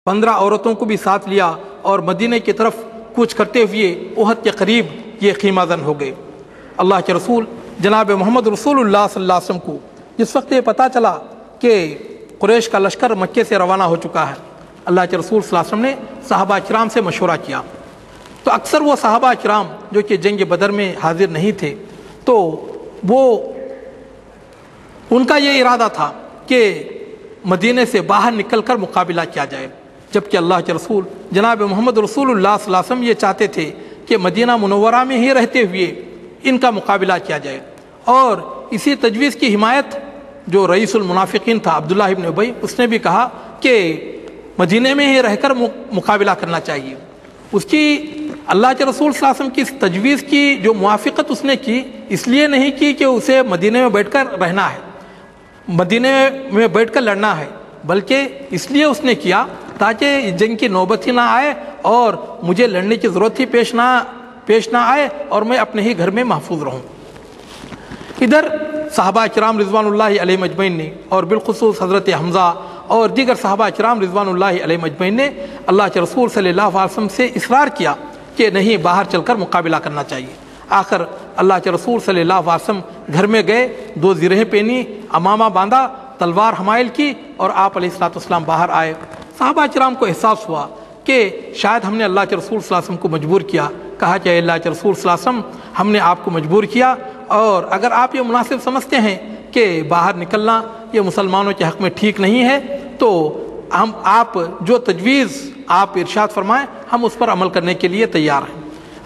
15 عورتوں کو بھی ساتھ لیا اور مدینے کی طرف کوچ کرتے ہوئے احد کے قریب یہ خیمہ زن ہو گئے۔ اللہ کے رسول جناب محمد رسول اللہ صلی اللہ علیہ وسلم کو جس وقت یہ پتہ چلا کہ قریش کا لشکر مکے سے روانہ ہو چکا ہے، اللہ کے رسول صلی اللہ علیہ وسلم نے صحابہ کرام سے مشورہ کیا۔ تو اکثر وہ صحابہ کرام جو کہ جنگ بدر میں حاضر نہیں تھے، تو وہ ان کا یہ ارادہ تھا کہ مدینے سے باہر نکل کر مقابلہ کیا جائے، جبکہ اللہ کے رسول جناب محمد رسول اللہ صلی اللہ علیہ وسلم یہ چاہتے تھے کہ مدینہ منورہ میں ہی رہتے ہوئے ان کا مقابلہ کیا جائے۔ اور اسی تجویز کی حمایت جو رئیس المنافقین تھا عبداللہ ابن ابی، اس نے بھی کہا کہ مدینے میں ہی رہ کر مقابلہ کرنا چاہیے۔ اس کی اللہ کے رسول صلی اللہ علیہ وسلم کی اس تجویز کی جو موافقت اس نے کی، اس لیے نہیں کی کہ اسے مدینے میں بیٹھ کر رہنا ہے، مدینے میں بیٹھ کر لڑنا ہے، بلکہ اس لیے اس نے کیا تاکہ جنگ کی نوبت ہی نہ آئے اور مجھے لڑنے کی ضرورت ہی پیش نہ آئے اور میں اپنے ہی گھر میں محفوظ رہوں۔ ادھر صحابہ کرام رضوان اللہ علیہ اجمعین نے اور بالخصوص حضرت حمزہ اور دیگر صحابہ کرام رضوان اللہ علیہ اجمعین نے اللہ کے رسول صلی اللہ علیہ وسلم سے اصرار کیا کہ نہیں، باہر چل کر مقابلہ کرنا چاہیے۔ آخر اللہ کے رسول صلی اللہ علیہ وسلم گھر میں گئے، 2 زرہیں پہنی، امامہ باندھا، تلوار حمائل کی اور آپ علیہ السلام باہر آئے۔ صحابہ کرام کو احساس ہوا کہ شاید ہم نے اللہ کے رسول صلی اللہ علیہ وسلم کو مجبور کیا۔ کہا کہ اے اللہ کے رسول صلی اللہ علیہ وسلم، ہم نے آپ کو مجبور کیا، اور اگر آپ یہ مناسب سمجھتے ہیں کہ باہر نکلنا یہ مسلمانوں کے حق میں ٹھیک نہیں ہے، تو آپ جو تجویز آپ ارشاد فرمائیں ہم اس پر عمل کرنے کے لیے تیار ہیں۔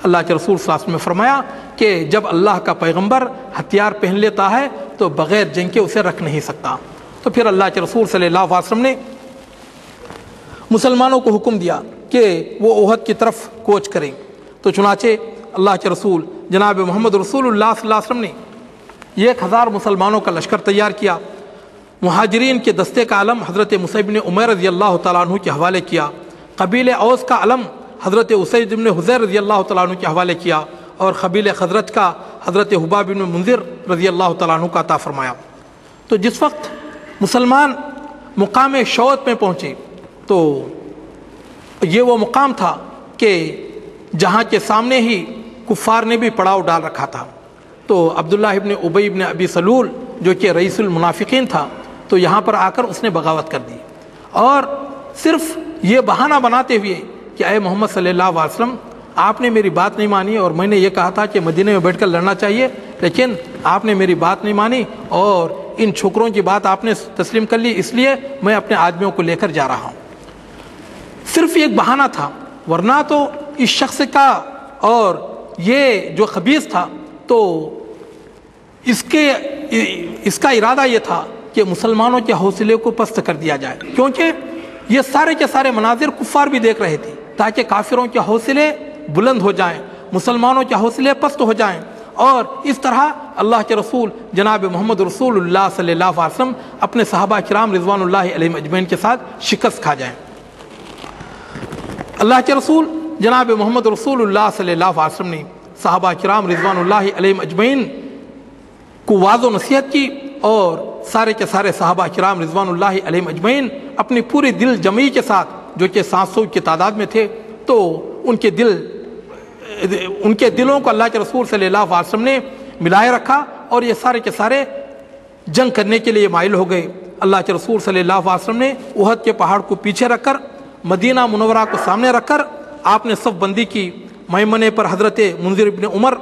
اللہ کے رسول صلی اللہ علیہ وسلم نے فرمایا کہ جب اللہ کا پیغمبر ہتھیار پہن لیتا ہے تو بغیر جنگ کے اسے رکھ نہیں سکتا۔ تو پھر اللہ کے رسول صلی اللہ علیہ وسلم نے مسلمانوں کو حکم دیا کہ وہ احد کی طرف کوچ کریں۔ تو چنانچہ اللہ کے رسول جناب محمد رسول اللہ صلی اللہ علیہ وسلم نے 1000 مسلمانوں کا لشکر تیار کیا۔ مہاجرین کے دستے کا علم حضرت مصعب بن عمیر رضی اللہ تعالیٰ عنہ کے حوالے کیا، قبیل اوس کا علم حضرت اسید بن حضیر رضی اللہ تعالیٰ عنہ کے حوالے کیا، اور قبیل خزرج کا حضرت حباب بن منذر رضی اللہ تعالیٰ عنہ کا عطا فرمایا۔ تو جس وقت مسلمان مقام شوت میں پہنچے تو یہ وہ مقام تھا کہ جہاں کے سامنے ہی کفار نے بھی پڑاؤ ڈال رکھا تھا۔ تو عبداللہ ابن ابی ابن ابی سلول جو کہ رئیس المنافقین تھا، تو یہاں پر آ کر اس نے بغاوت کر دی، اور صرف یہ بہانہ بناتے ہوئے کہ اے محمد صلی اللہ علیہ وسلم، آپ نے میری بات نہیں مانی، اور میں نے یہ کہا تھا کہ مدینے میں بیٹھ کر لڑنا چاہیے، لیکن آپ نے میری بات نہیں مانی اور ان چھوکروں کی بات آپ نے تسلیم کر لی، اس لیے میں اپنے آدمیوں کو لے کر جا رہا ہوں۔ صرف ایک بہانہ تھا، ورنہ تو اس شخص کا اور یہ جو خبیث تھا تو اس کا ارادہ یہ تھا کہ مسلمانوں کے حوصلے کو پست کر دیا جائے، کیونکہ یہ سارے کے سارے مناظر کفار بھی دیکھ رہے تھے، تاکہ کافروں کے حوصلے بلند ہو جائیں، مسلمانوں کے حوصلے پست ہو جائیں، اور اس طرح اللہ کے رسول جناب محمد رسول اللہ صلی اللہ علیہ وسلم اپنے صحابہ کرام رضوان اللہ علیہ اجمعین کے ساتھ شکست کھا جائیں۔ اللہ کے رسول جناب محمد رسول اللہ صلی اللہ علیہ وسلم نے صحابہ کرام رضوان اللہ علیہ اجمعین کو واضح و نصیحت کی، اور سارے کے سارے صحابہ کرام رضوان اللہ علیہ اجمعین اپنی پوری دل جمعی کے ساتھ، جو کہ 700 کی تعداد میں تھے، تو ان کے دلوں کو اللہ کے رسول صلی اللہ علیہ وسلم نے ملائے رکھا، اور یہ سارے کے سارے جنگ کرنے کے لیے مائل ہو گئے۔ اللہ کے رسول صلی اللہ علیہ وسلم نے احد کے پہاڑ کو پیچھے رکھ کر، مدینہ منورہ کو سامنے رکھ کر آپ نے صف بندی کی۔ میمنے پر حضرت منذر ابن عمر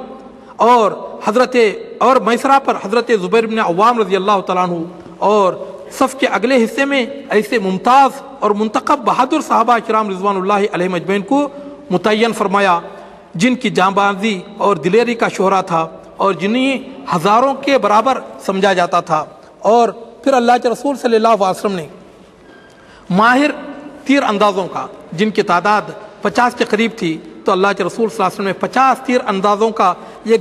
اور میسرہ پر حضرت زبیر بن عوام رضی اللہ تعالیٰ عنہ، اور صف کے اگلے حصے میں ایسے ممتاز اور منتخب بہادر صحابہ کرام رضوان اللہ علیہ اجمعین کو متعین فرمایا، جن کی جانبازی اور دلیری کا شہرہ تھا، اور جنہیں ہزاروں کے برابر سمجھا جاتا تھا۔ اور پھر اللہ کے رسول صلی اللہ علیہ وسلم نے ماہر تیر اندازوں کا، جن کی تعداد 50 کے قریب تھی، تو اللہ کے رسول صلی اللہ علیہ وسلم نے 50 تیر اندازوں کا یہ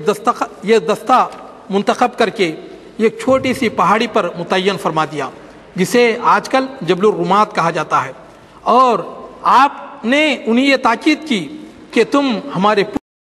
دستہ منتخب کر کے ایک چھوٹی سی پہاڑی پر متعین فرما دیا، جسے آج کل جبل الرومات کہا جاتا ہے، اور آپ نے انہیں یہ تاکید کی کہ تم ہمارے